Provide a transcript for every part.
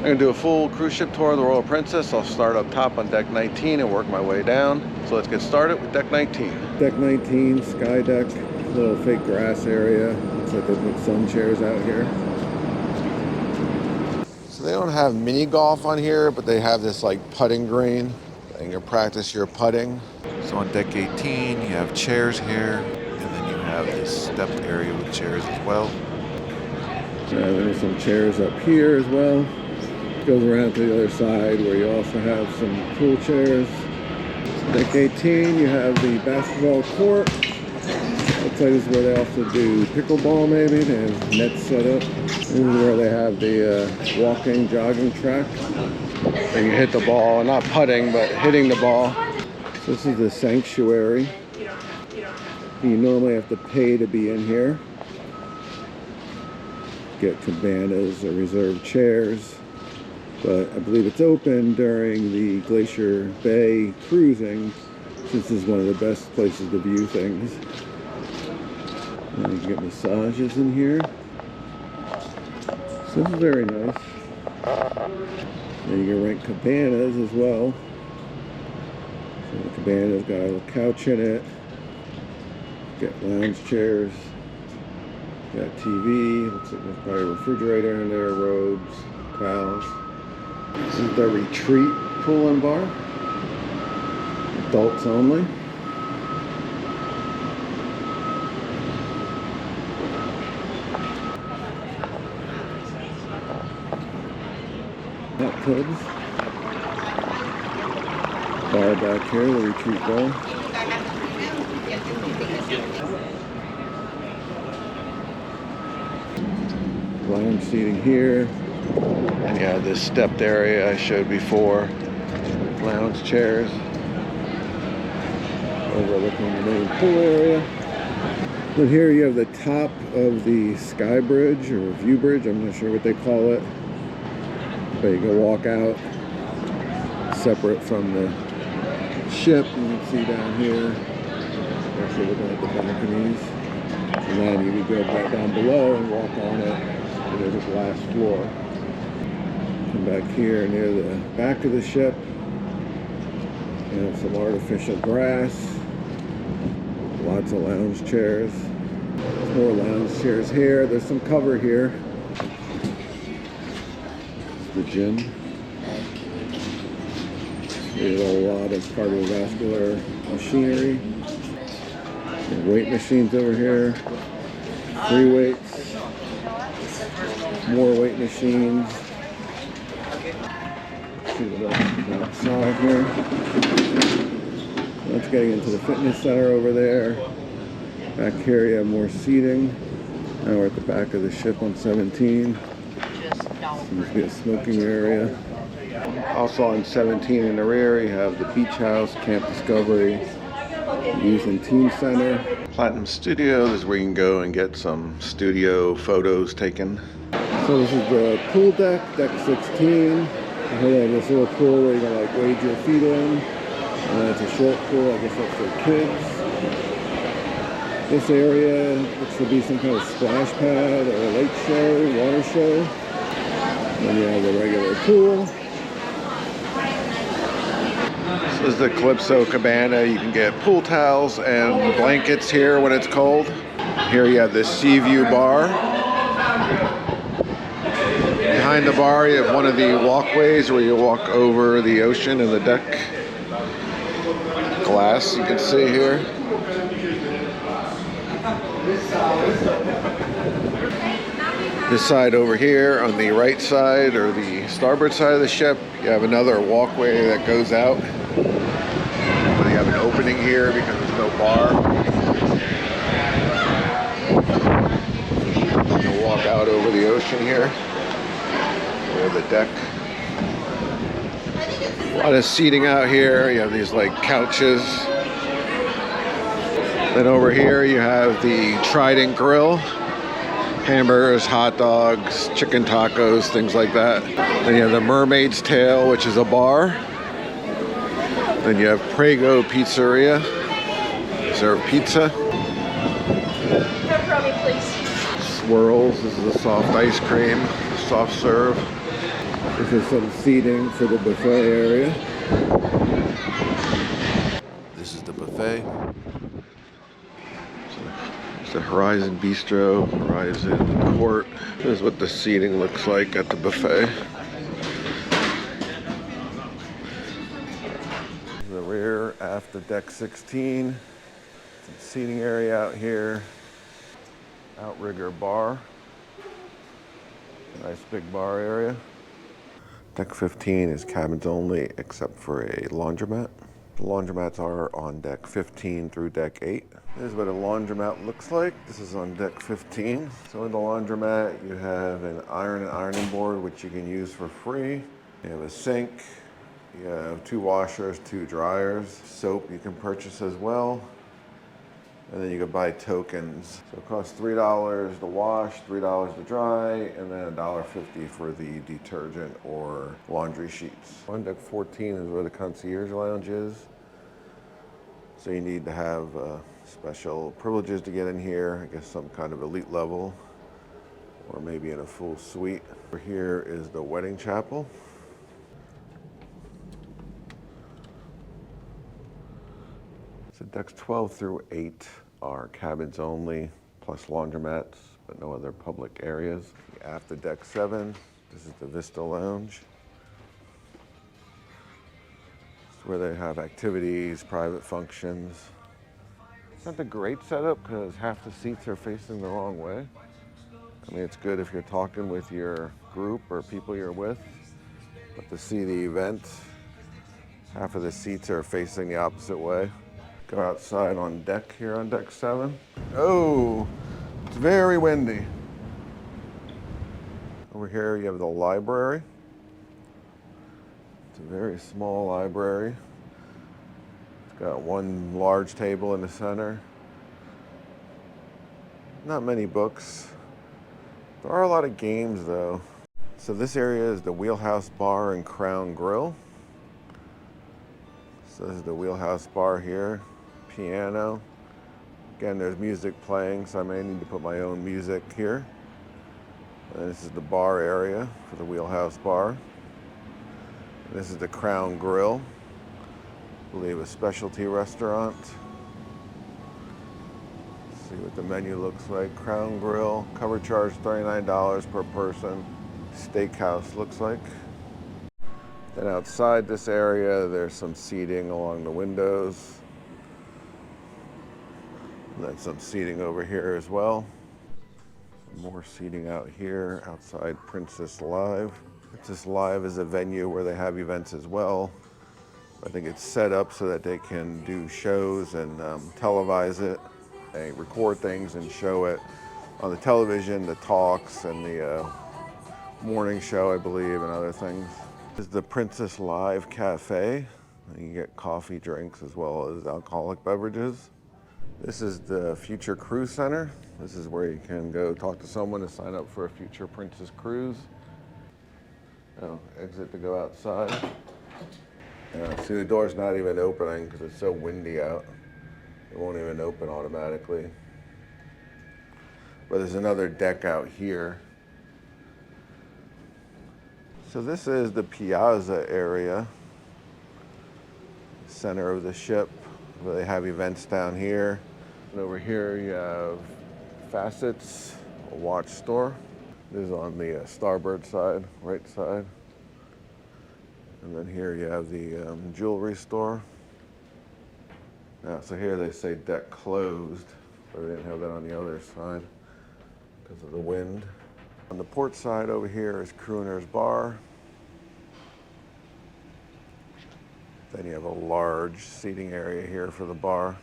I'm gonna do a full cruise ship tour of the Royal Princess. I'll start up top on deck 19 and work my way down. So let's get started with deck 19. Deck 19, sky deck, little fake grass area. Looks like they put sun chairs out here. So they don't have mini golf on here, but they have this like putting green. And you can practice your putting. So on deck 18, you have chairs here, and then you have this stepped area with chairs as well. There's some chairs up here as well. Goes around to the other side where you also have some pool chairs. Deck 18, you have the basketball court. Looks like this is where they also do pickleball maybe. They have nets set up. This is where they have the walking, jogging track. And you hit the ball, not putting, but hitting the ball. So this is the sanctuary. You normally have to pay to be in here. Get cabanas or reserved chairs. But I believe it's open during the Glacier Bay cruising, since this is one of the best places to view things. And you can get massages in here. So this is very nice. And you can rent cabanas as well. So the cabana's got a little couch in it. Got lounge chairs. Got TV. Looks like there's probably a refrigerator in there, robes, towels. This is the retreat pool and bar. Adults only. Hot tubs. Bar back here, the retreat bar. Lounge seating here. And you have this stepped area I showed before. Lounge chairs. Overlooking the main pool area. Then here you have the top of the sky bridge or view bridge. I'm not sure what they call it. But you can walk out separate from the ship. You can see down here. Actually looking at the balconies. And then you can go back down below and walk on it. And there's a glass floor. Come back here near the back of the ship. You have some artificial grass. Lots of lounge chairs. More lounge chairs here. There's some cover here. It's the gym. There's a lot of cardiovascular machinery. And weight machines over here. Free weights. More weight machines. See what's outside here. That's getting into the fitness center over there. Back here you have more seating. Now we're at the back of the ship on 17. Seems to be a smoking area. Also on 17 in the rear you have the beach house, Camp Discovery, Youth and Teen Center. Platinum Studio, this is where you can go and get some studio photos taken. So this is the pool deck, deck 16. Here they have this little pool where you can like wade your feet in. And it's a short pool, I guess that's for kids. This area looks to be some kind of splash pad or a lake show, water show. Then you have the regular pool. This is the Calypso Cabana. You can get pool towels and blankets here when it's cold. Here you have the Sea View bar. Behind the bar you have one of the walkways where you walk over the ocean and the deck. Glass you can see here. This side over here on the right side or the starboard side of the ship, you have another walkway that goes out. But you have an opening here because there's no bar. You'll walk out over the ocean here. Or the deck. A lot of seating out here. You have these like couches. Then over here you have the Trident Grill. Hamburgers, hot dogs, chicken tacos, things like that. Then you have the Mermaid's Tail, which is a bar. Then you have Prego Pizzeria. Serve pizza. Pepperoni, please. Swirls, this is a soft ice cream, soft serve. This is some seating for the buffet area. This is the buffet. It's the Horizon Bistro, Horizon Court. This is what the seating looks like at the buffet. The rear after deck 16. Some seating area out here. Outrigger bar. Nice big bar area. Deck 15 is cabins only except for a laundromat. The laundromats are on deck 15 through deck 8. This is what a laundromat looks like. This is on deck 15. So in the laundromat you have an iron and ironing board which you can use for free. You have a sink. You have 2 washers, 2 dryers. Soap you can purchase as well. And then you can buy tokens. So it costs $3 to wash, $3 to dry, and then $1.50 for the detergent or laundry sheets. On deck 14 is where the Concierge Lounge is. So you need to have special privileges to get in here. I guess some kind of elite level, or maybe in a full suite. Over here is the wedding chapel. So decks 12 through 8 are cabins only, plus laundromats, but no other public areas. After deck 7, this is the Vista Lounge. It's where they have activities, private functions. It's not a great setup because half the seats are facing the wrong way. I mean, it's good if you're talking with your group or people you're with, but to see the event, half of the seats are facing the opposite way. Go outside on deck here on deck 7. Oh, it's very windy. Over here you have the library. It's a very small library. It's got one large table in the center. Not many books. There are a lot of games though. So this area is the Wheelhouse Bar and Crown Grill. So this is the Wheelhouse Bar here. Piano. Again, there's music playing, so I may need to put my own music here. And this is the bar area for the Wheelhouse Bar. And this is the Crown Grill. I believe a specialty restaurant. Let's see what the menu looks like. Crown Grill, cover charge $39 per person. Steakhouse looks like. Then outside this area, there's some seating along the windows. And then some seating over here as well. Some more seating out here outside Princess Live. Princess Live is a venue where they have events as well. I think it's set up so that they can do shows and televise it. They record things and show it on the television, the talks and the morning show, I believe, and other things. This is the Princess Live Cafe. You can get coffee, drinks, as well as alcoholic beverages. This is the Future Cruise Center. This is where you can go talk to someone to sign up for a future Princess Cruise. Oh, exit to go outside. See, the door's not even opening because it's so windy out. It won't even open automatically. But there's another deck out here. So this is the Piazza area, center of the ship, where they have events down here. And over here you have Facets, a watch store. This is on the starboard side, right side. And then here you have the jewelry store. Now, so here they say deck closed, but we didn't have that on the other side because of the wind. On the port side over here is Crooner's Bar. Then you have a large seating area here for the bar.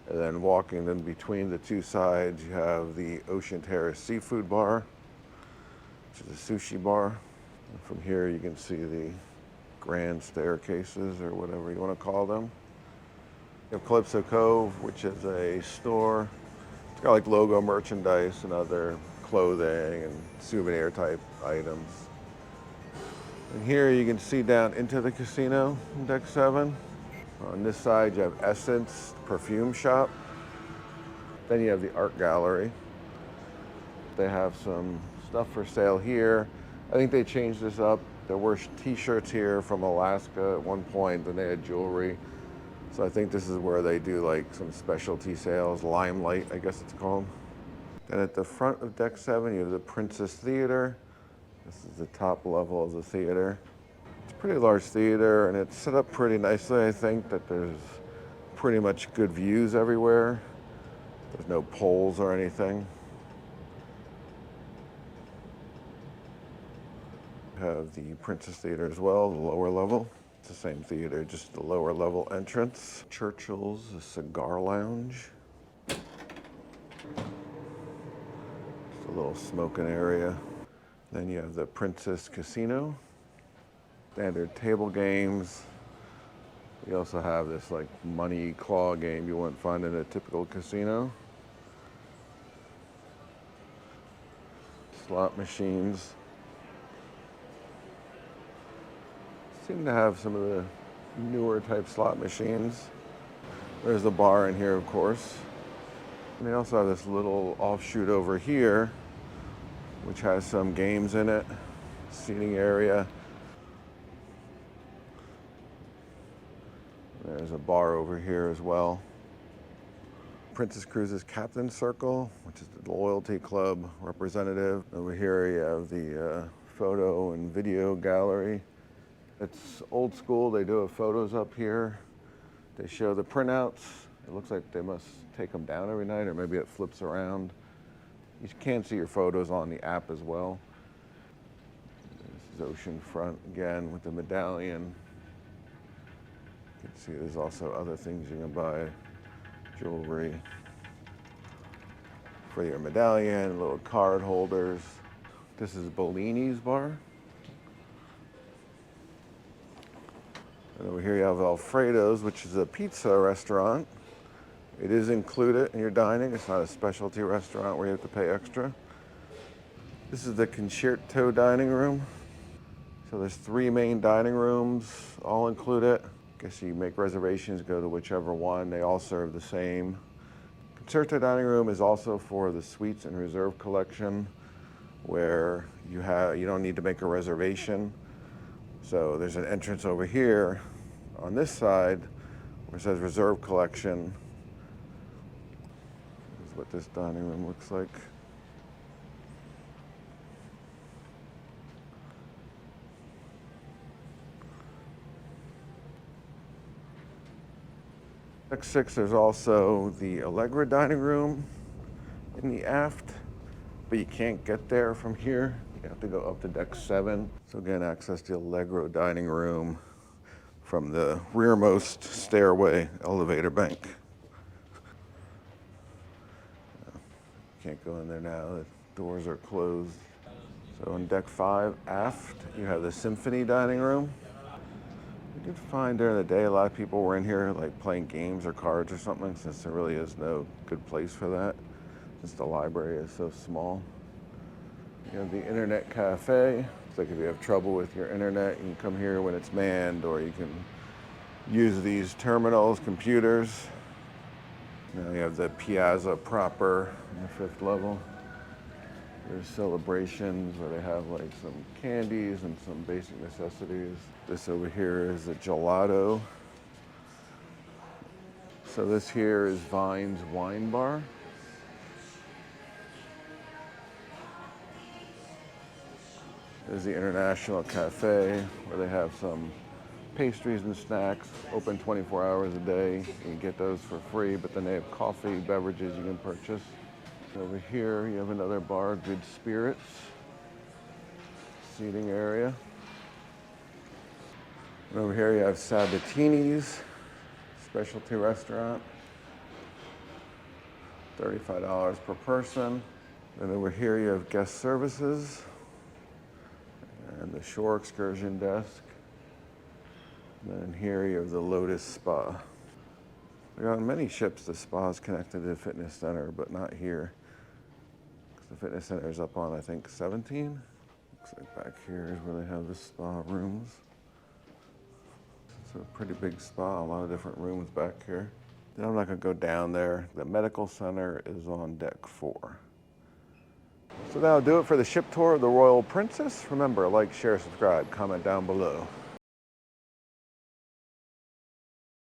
And then walking in between the two sides, you have the Ocean Terrace Seafood Bar, which is a sushi bar. And from here you can see the grand staircases, or whatever you want to call them. You have Calypso Cove, which is a store. It's got like logo merchandise and other clothing and souvenir type items. And here you can see down into the casino in deck 7. On this side you have Essence perfume shop. Then you have the art gallery. they have some stuff for sale here. I think they changed this up. There were t-shirts here from Alaska at one point, then they had jewelry. So I think this is where they do like some specialty sales, Limelight, I guess it's called. Then at the front of deck 7, you have the Princess Theater. This is the top level of the theater. It's a pretty large theater, and it's set up pretty nicely. I think that there's pretty much good views everywhere. There's no poles or anything. We have the Princess Theater as well, the lower level. It's the same theater, just the lower level entrance. Churchill's, a cigar lounge. Just a little smoking area. Then you have the Princess Casino. Standard table games. You also have this like money claw game you wouldn't find in a typical casino. Slot machines. Seem to have some of the newer type slot machines. There's a bar in here, of course. And they also have this little offshoot over here, which has some games in it, seating area. There's a bar over here as well. Princess Cruises Captain Circle, which is the loyalty club representative. Over here you have the photo and video gallery. It's old school. They do have photos up here. They show the printouts. It looks like they must take them down every night, or maybe it flips around. You can see your photos on the app as well. This is ocean front again with the medallion. You can see there's also other things you can buy. Jewelry for your medallion, little card holders. This is Bellini's bar. And over here you have Alfredo's, which is a pizza restaurant. It is included in your dining. It's not a specialty restaurant where you have to pay extra. This is the Concerto dining room. So there's 3 main dining rooms, all included. Guess you make reservations, go to whichever one. They all serve the same. Concerto dining room is also for the suites and reserve collection, where you don't need to make a reservation. So there's an entrance over here on this side where it says reserve collection. This is what this dining room looks like. Deck 6, there's also the Allegra dining room in the aft, but you can't get there from here. You have to go up to deck 7. So again, access the Allegro dining room from the rearmost stairway elevator bank. Can't go in there now, the doors are closed. So on deck 5, aft, you have the Symphony dining room. You can find during the day a lot of people were in here like playing games or cards or something, since there really is no good place for that, since the library is so small. You have the internet cafe. It's like if you have trouble with your internet, you can come here when it's manned, or you can use these terminals, computers. Now you have the piazza proper on the 5th level. There's celebrations where they have like some candies and some basic necessities. This over here is a gelato. So this here is Vine's Wine Bar. There's the International Cafe, where they have some pastries and snacks, open 24 hours a day. You can get those for free, but then they have coffee, beverages you can purchase. Over here, you have another bar, Good Spirits, seating area. And over here, you have Sabatini's, specialty restaurant, $35 per person. And over here, you have guest services and the shore excursion desk. And then here, you have the Lotus Spa. On many ships, the spa is connected to the fitness center, but not here. The fitness center is up on, I think, 17. Looks like back here is where they have the spa rooms. It's a pretty big spa, a lot of different rooms back here. Then I'm not gonna go down there. The medical center is on deck 4. So that'll do it for the ship tour of the Royal Princess. Remember, like, share, subscribe, comment down below.